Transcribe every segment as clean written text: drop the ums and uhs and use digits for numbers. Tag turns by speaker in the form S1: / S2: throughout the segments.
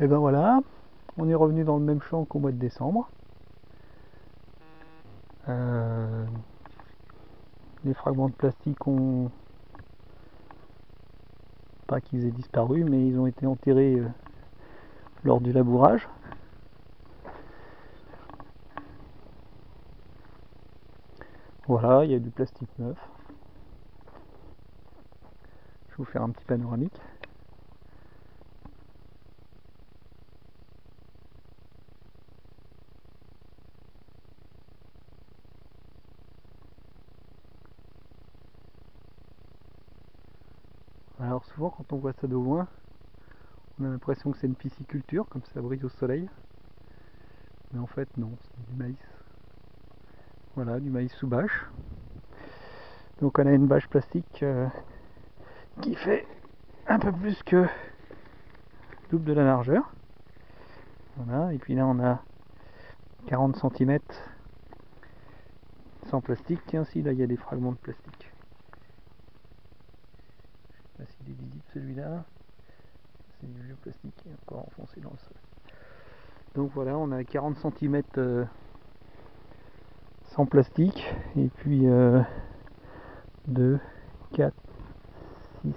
S1: Et ben voilà, on est revenu dans le même champ qu'au mois de décembre. Les fragments de plastique ont pas qu'ils aient disparu, mais ils ont été enterrés lors du labourage. Voilà, il y a du plastique neuf. Je vais vous faire un petit panoramique. Alors souvent quand on voit ça de loin, on a l'impression que c'est une pisciculture, comme ça brille au soleil. Mais en fait non, c'est du maïs. Voilà, du maïs sous bâche. Donc on a une bâche plastique qui fait un peu plus que double de la largeur. Voilà, et puis là on a 40 cm sans plastique. Tiens, si là il y a des fragments de plastique. Je sais pas s'il est visible celui-là. C'est du vieux plastique qui est encore enfoncé dans le sol. Donc voilà, on a 40 cm sans plastique. Et puis 2, 4, 6,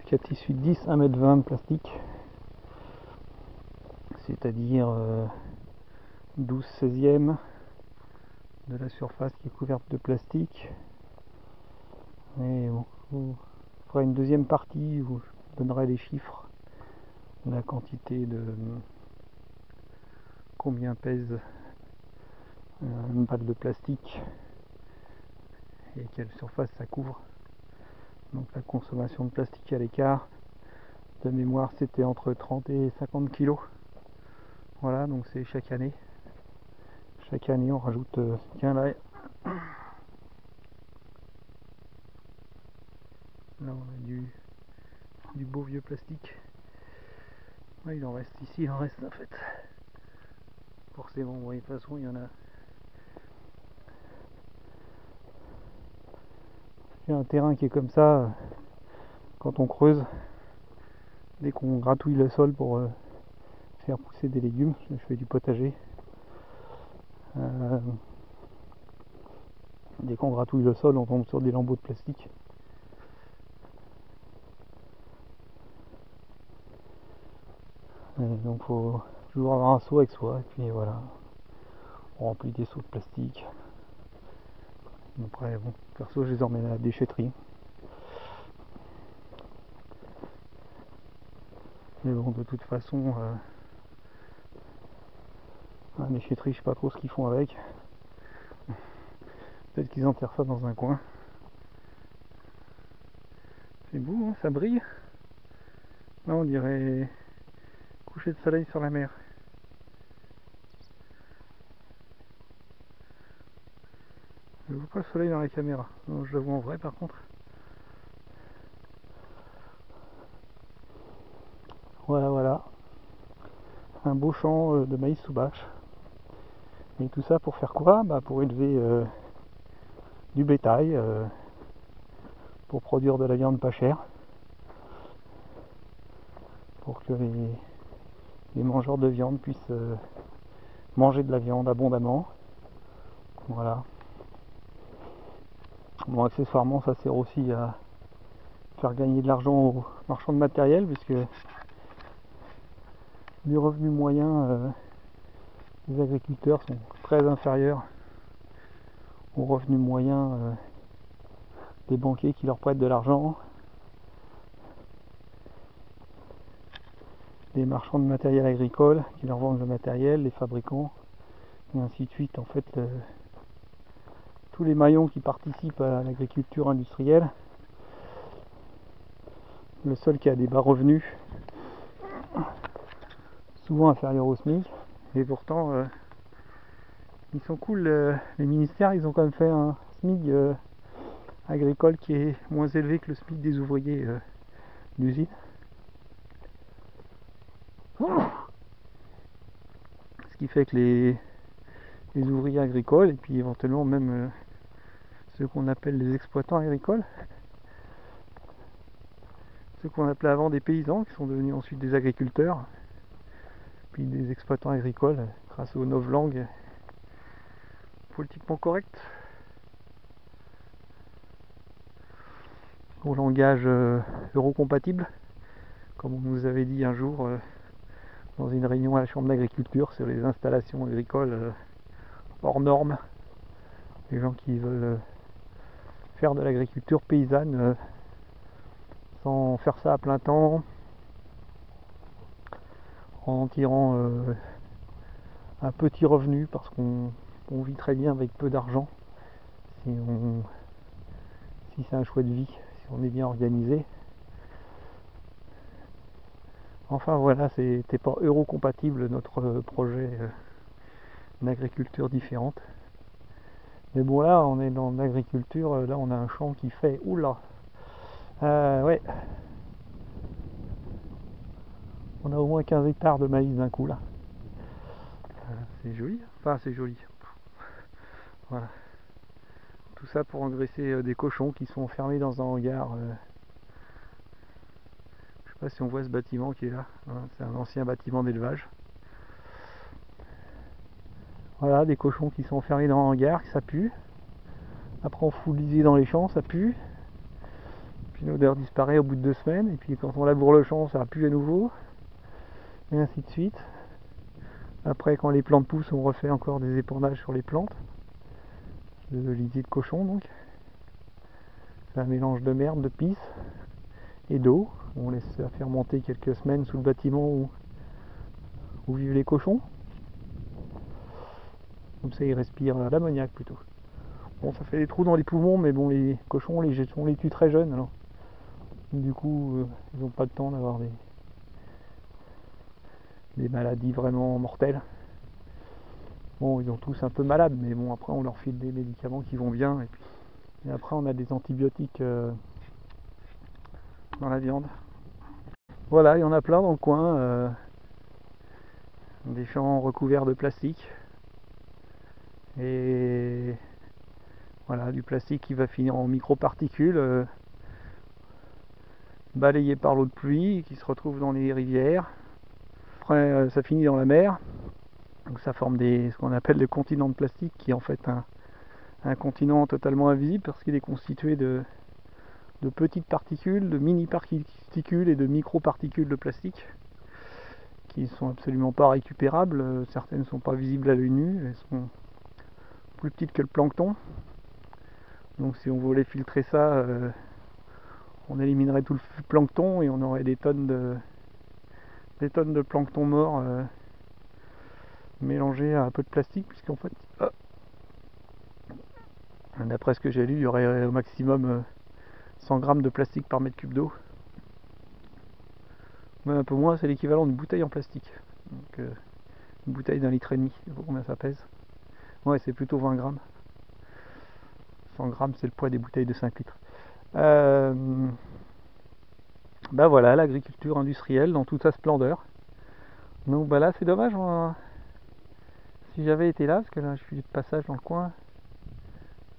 S1: 4, 6, 8, 10, 1,20 m de plastique. C'est-à-dire 12 16e de la surface qui est couverte de plastique. Et bon, on fera une deuxième partie où je donnerai les chiffres, la quantité de combien pèse une balle de plastique et quelle surface ça couvre. Donc la consommation de plastique à l'écart, de mémoire c'était entre 30 et 50 kg. Voilà, donc c'est chaque année. Chaque année on rajoute, tiens là on a du beau vieux plastique. Ouais, il en reste ici, il en reste en fait. Forcément, bon, de toute façon il y en a. Il y a un terrain qui est comme ça, quand on creuse, dès qu'on gratouille le sol pour faire pousser des légumes, je fais du potager. Dès qu'on gratouille le sol, on tombe sur des lambeaux de plastique. Donc faut toujours avoir un seau avec soi, et puis voilà, on remplit des seaux de plastique. Après, bon, perso, je les emmène à la déchetterie. Mais bon, de toute façon, à la déchetterie, je sais pas trop ce qu'ils font avec. Peut-être qu'ils enterrent ça dans un coin. C'est beau, hein, ça brille. Là, on dirait coucher de soleil sur la mer. Je vois pas le soleil dans la caméra. Non, je le vois en vrai par contre. Voilà, voilà. Un beau champ de maïs sous bâche. Et tout ça pour faire quoi? Bah pour élever du bétail, pour produire de la viande pas chère. Pour que les mangeurs de viande puissent manger de la viande abondamment. Voilà. Bon, accessoirement, ça sert aussi à faire gagner de l'argent aux marchands de matériel, puisque les revenus moyens des agriculteurs sont très inférieurs aux revenus moyens des banquiers qui leur prêtent de l'argent, des marchands de matériel agricole qui leur vendent le matériel, les fabricants, et ainsi de suite. En fait, tous les maillons qui participent à l'agriculture industrielle, le seul qui a des bas revenus, souvent inférieurs au SMIC, et pourtant ils sont cool, les ministères, ils ont quand même fait un SMIC agricole qui est moins élevé que le SMIC des ouvriers d'usine. Ce qui fait que les ouvriers agricoles, et puis éventuellement même ceux qu'on appelle les exploitants agricoles, ceux qu'on appelait avant des paysans, qui sont devenus ensuite des agriculteurs, puis des exploitants agricoles, grâce aux novlangues politiquement correctes, au langage eurocompatible, comme on nous avait dit un jour dans une réunion à la Chambre d'agriculture sur les installations agricoles hors normes, les gens qui veulent faire de l'agriculture paysanne sans faire ça à plein temps, en tirant un petit revenu, parce qu'on vit très bien avec peu d'argent si c'est un choix de vie, si on est bien organisé. Enfin voilà, c'était pas euro-compatible notre projet d'agriculture différente. Mais bon, là on est dans l'agriculture, là on a un champ qui fait, oula, ouais, on a au moins 15 hectares de maïs d'un coup là. C'est joli, enfin c'est joli. Voilà. Tout ça pour engraisser des cochons qui sont enfermés dans un hangar. Je sais pas si on voit ce bâtiment qui est là. Voilà, c'est un ancien bâtiment d'élevage. Voilà, des cochons qui sont enfermés dans un hangar, ça pue. Après on fout l'usine dans les champs, ça pue. Puis l'odeur disparaît au bout de 2 semaines. Et puis quand on laboure le champ, ça pue à nouveau. Et ainsi de suite. Après quand les plantes poussent, on refait encore des épandages sur les plantes. De lisier de cochon donc. C'est un mélange de merde, de pisse et d'eau. On laisse ça fermenter quelques semaines sous le bâtiment où vivent les cochons. Comme ça ils respirent l'ammoniac plutôt. Bon, ça fait des trous dans les poumons, mais bon, les cochons on les tue très jeunes, alors du coup ils n'ont pas le temps d'avoir des maladies vraiment mortelles. Bon, ils ont tous un peu malades, mais bon, après on leur file des médicaments qui vont bien, et après on a des antibiotiques dans la viande. Voilà, il y en a plein dans le coin, des champs recouverts de plastique, et voilà, du plastique qui va finir en microparticules, balayé par l'eau de pluie, qui se retrouve dans les rivières. Après ça finit dans la mer, donc ça forme ce qu'on appelle des continents de plastique, qui est en fait un continent totalement invisible, parce qu'il est constitué de petites particules, de mini-particules et de micro-particules de plastique, qui ne sont absolument pas récupérables. Certaines ne sont pas visibles à l'œil nu, elles sont plus petites que le plancton. Donc si on voulait filtrer ça, on éliminerait tout le plancton et on aurait des tonnes de plancton mort mélangées à un peu de plastique, puisqu'en fait, d'après ce que j'ai lu, il y aurait au maximum 100 grammes de plastique par mètre cube d'eau. Même un peu moins, c'est l'équivalent d'une bouteille en plastique. Donc, une bouteille d'1,5 litre, je sais pas combien ça pèse. Ouais, c'est plutôt 20 grammes. 100 grammes, c'est le poids des bouteilles de 5 litres. Bah voilà, l'agriculture industrielle dans toute sa splendeur. Donc bah là, c'est dommage, si j'avais été là, parce que là, je suis de passage dans le coin,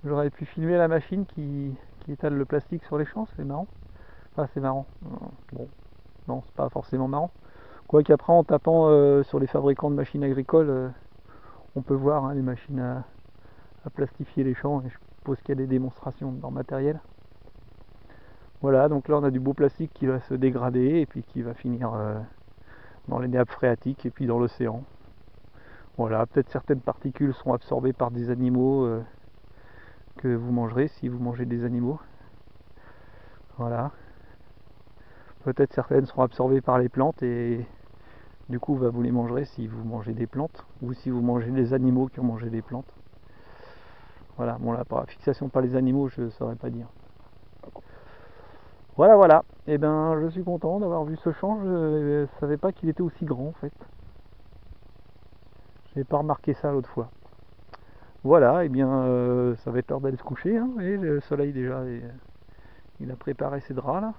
S1: j'aurais pu filmer la machine qui étale le plastique sur les champs, c'est marrant. Enfin, c'est marrant. Bon, non, c'est pas forcément marrant. Quoique après, en tapant sur les fabricants de machines agricoles, on peut voir hein, les machines à plastifier les champs, et je suppose qu'il y a des démonstrations de leur matériel. Voilà, donc là on a du beau plastique qui va se dégrader et puis qui va finir dans les nappes phréatiques et puis dans l'océan. Voilà, peut-être certaines particules seront absorbées par des animaux que vous mangerez si vous mangez des animaux. Voilà. Peut-être certaines seront absorbées par les plantes et du coup vous les mangerez si vous mangez des plantes ou si vous mangez des animaux qui ont mangé des plantes. Voilà, bon là par fixation par les animaux je ne saurais pas dire. Voilà, voilà. Et ben je suis content d'avoir vu ce champ, je ne savais pas qu'il était aussi grand en fait. Je n'ai pas remarqué ça l'autre fois. Voilà, et bien ça va être l'heure d'aller se coucher, hein. Et le soleil déjà, il a préparé ses draps là.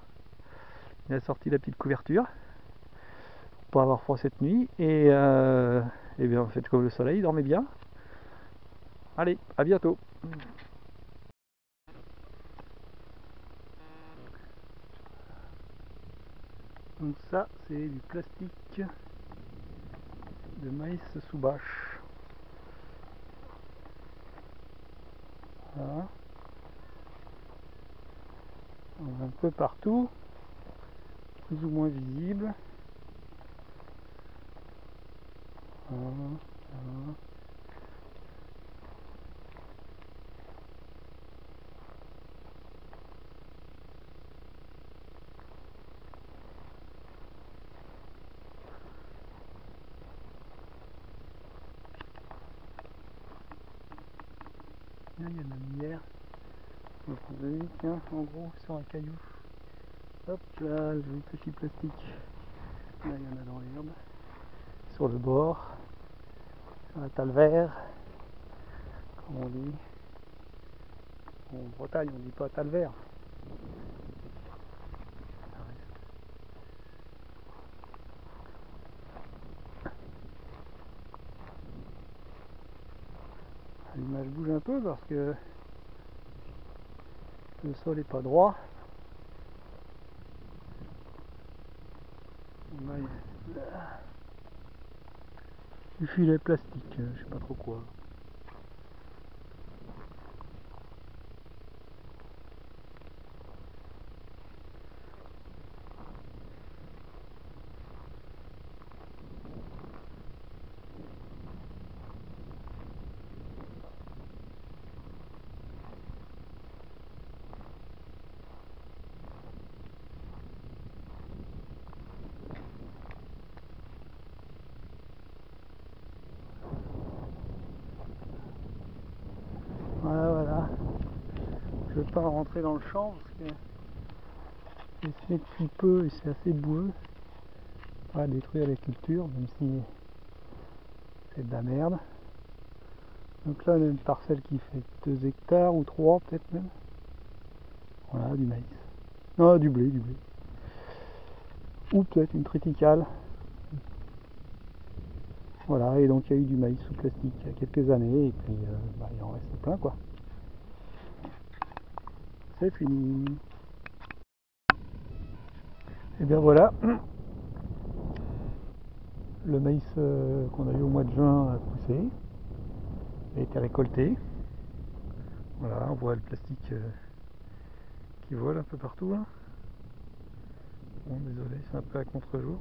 S1: Il a sorti la petite couverture pour avoir froid cette nuit. Et bien faites comme le soleil, dormez bien. Allez, à bientôt. Donc ça c'est du plastique de maïs sous bâche. Voilà. On a un peu partout, plus ou moins visible. Voilà. Voilà. Là, il y a de la lumière. Donc vous avez vu, tiens, en gros, sur un caillou. Hop là, le petit plastique. Là, il y en a dans l'herbe. Sur le bord. Sur la talle vert. Comme on dit. En Bretagne, on dit pas talle vert. L'image bouge un peu parce que le sol est pas droit. On a du filet plastique, je sais pas trop quoi. Voilà, voilà. Je vais pas rentrer dans le champ parce que c'est depuis peu et c'est assez boueux. Pas détruire les cultures, même si c'est de la merde. Donc là on a une parcelle qui fait 2 hectares ou 3 peut-être même. Voilà, du maïs. Non, du blé, du blé. Ou peut-être une triticale. Voilà, et donc il y a eu du maïs sous plastique il y a quelques années, et puis il en reste plein quoi. C'est fini. Et bien voilà, le maïs qu'on a eu au mois de juin a poussé, a été récolté. Voilà, on voit le plastique qui vole un peu partout. Hein. Bon, désolé, c'est un peu à contre-jour.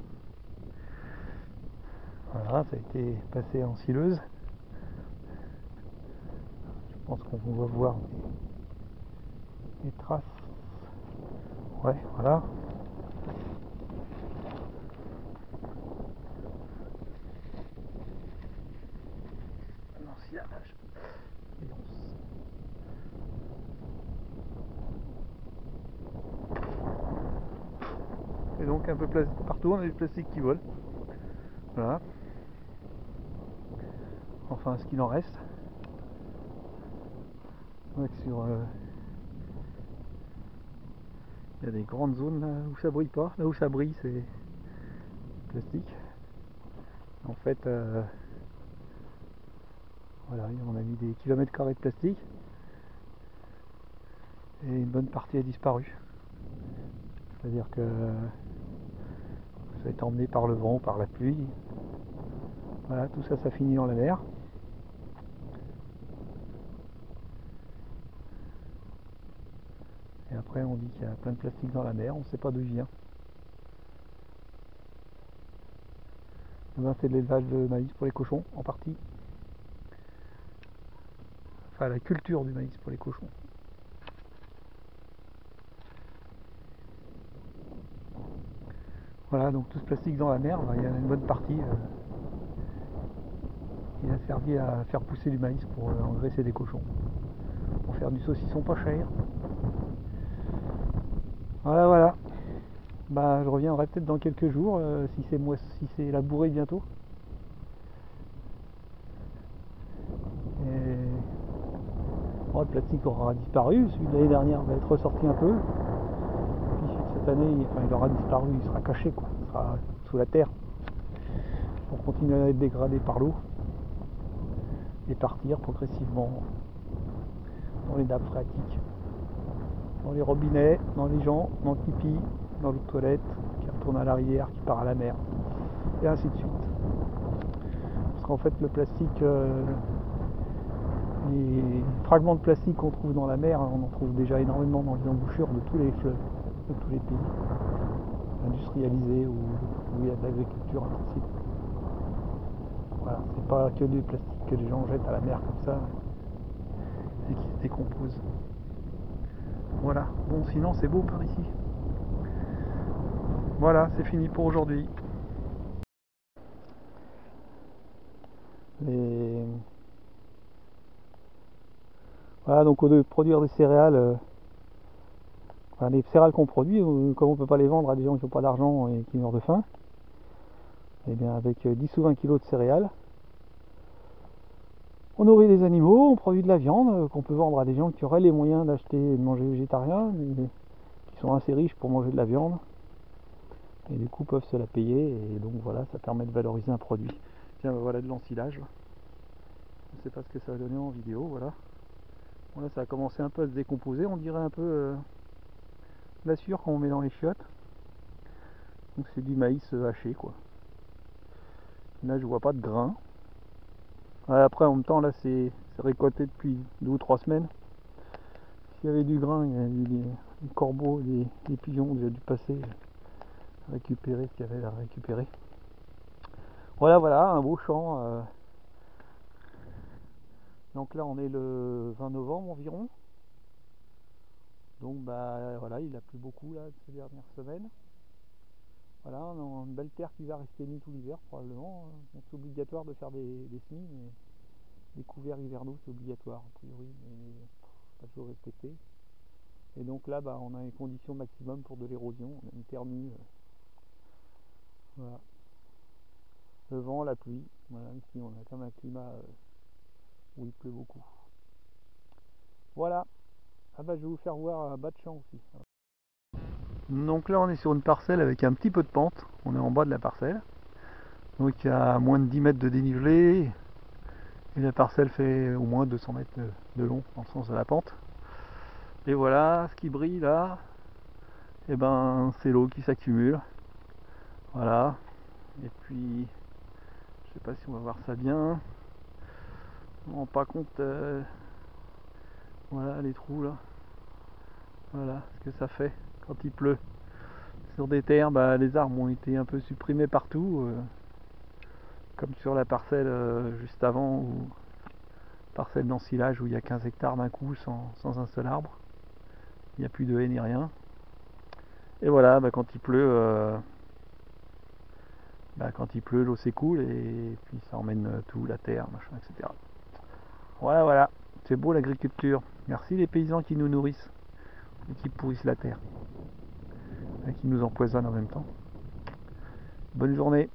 S1: Voilà, ça a été passé en sileuse. Je pense qu'on va voir des traces. Ouais, voilà. L'anciennage. Et donc un peu partout, on a du plastique qui vole. Voilà. Enfin, ce qu'il en reste. Ouais, il y a des grandes zones là où ça brille pas. Là où ça brille, c'est plastique. En fait, voilà, on a mis des kilomètres carrés de plastique. Et une bonne partie a disparu. C'est-à-dire que ça a été emmené par le vent, par la pluie. Voilà, tout ça, ça finit dans la mer. Et après, on dit qu'il y a plein de plastique dans la mer, on ne sait pas d'où il vient. Eh ben, c'est de l'élevage de maïs pour les cochons, en partie. Enfin, la culture du maïs pour les cochons. Voilà, donc tout ce plastique dans la mer, il y en a une bonne partie qui a servi à faire pousser du maïs pour engraisser des cochons. Pour faire du saucisson pas cher. Voilà, voilà. Bah, je reviendrai peut-être dans quelques jours, si c'est labouré bientôt. Et bon, le plastique aura disparu, celui de l'année dernière va être ressorti un peu. Puis celui de cette année, enfin, il aura disparu, il sera caché, quoi. Il sera sous la terre pour continuer à être dégradé par l'eau et partir progressivement dans les nappes phréatiques, dans les robinets, dans les gens, dans le pipi, dans les toilettes, retourne à la rivière, qui part à la mer, et ainsi de suite. Parce qu'en fait le plastique, les fragments de plastique qu'on trouve dans la mer, on en trouve déjà énormément dans les embouchures de tous les fleuves, de tous les pays industrialisés où il y a de l'agriculture intensive. Voilà, c'est pas que du plastique que les gens jettent à la mer comme ça et qui se décompose. Voilà, bon sinon c'est beau par ici. Voilà, c'est fini pour aujourd'hui. Voilà, donc au lieu de produire des céréales, enfin, les céréales qu'on produit, comme on ne peut pas les vendre à des gens qui n'ont pas d'argent et qui meurent de faim, et bien avec 10 ou 20 kilos de céréales, on nourrit les animaux, on produit de la viande qu'on peut vendre à des gens qui auraient les moyens d'acheter et de manger végétarien, mais qui sont assez riches pour manger de la viande, et du coup peuvent se la payer, et donc voilà, ça permet de valoriser un produit. Tiens, voilà de l'ensilage. Je ne sais pas ce que ça va donner en vidéo, voilà. Voilà, ça a commencé un peu à se décomposer, on dirait un peu la sueur qu'on met dans les chiottes. Donc c'est du maïs haché quoi. Là je vois pas de grains. Ouais, après en même temps là c'est récolté depuis 2 ou 3 semaines. S'il y avait du grain, il y a eu des corbeaux, des pigeons déjà dû passer récupérer ce qu'il y avait à récupérer. Voilà, voilà, un beau champ. Donc là on est le 20 novembre environ. Donc bah voilà, il a plu beaucoup là ces dernières semaines. Voilà, on a une belle terre qui va rester nue tout l'hiver probablement. Donc c'est obligatoire de faire des semis, mais les couverts hivernaux c'est obligatoire a priori, mais pas toujours respecté. Et donc là bah, on a les conditions maximum pour de l'érosion, on a une terre nue. Voilà. Le vent, la pluie, voilà, ici on a comme un climat où il pleut beaucoup. Voilà, ah bah je vais vous faire voir un bas de champ aussi. Donc là on est sur une parcelle avec un petit peu de pente, on est en bas de la parcelle. Donc il y a moins de 10 mètres de dénivelé, et la parcelle fait au moins 200 mètres de long dans le sens de la pente. Et voilà, ce qui brille là, et ben c'est l'eau qui s'accumule. Voilà, et puis je sais pas si on va voir ça bien. On ne rend pas compte, voilà les trous là. Voilà ce que ça fait quand il pleut. Sur des terres, bah, les arbres ont été un peu supprimés partout, comme sur la parcelle juste avant, ou parcelle d'ensilage où il y a 15 hectares d'un coup sans un seul arbre. Il n'y a plus de haies ni rien. Et voilà, bah, quand il pleut, l'eau s'écoule et puis ça emmène tout, la terre, machin, etc. Voilà, voilà, c'est beau l'agriculture. Merci les paysans qui nous nourrissent et qui pourrissent la terre et qui nous empoisonnent en même temps. Bonne journée.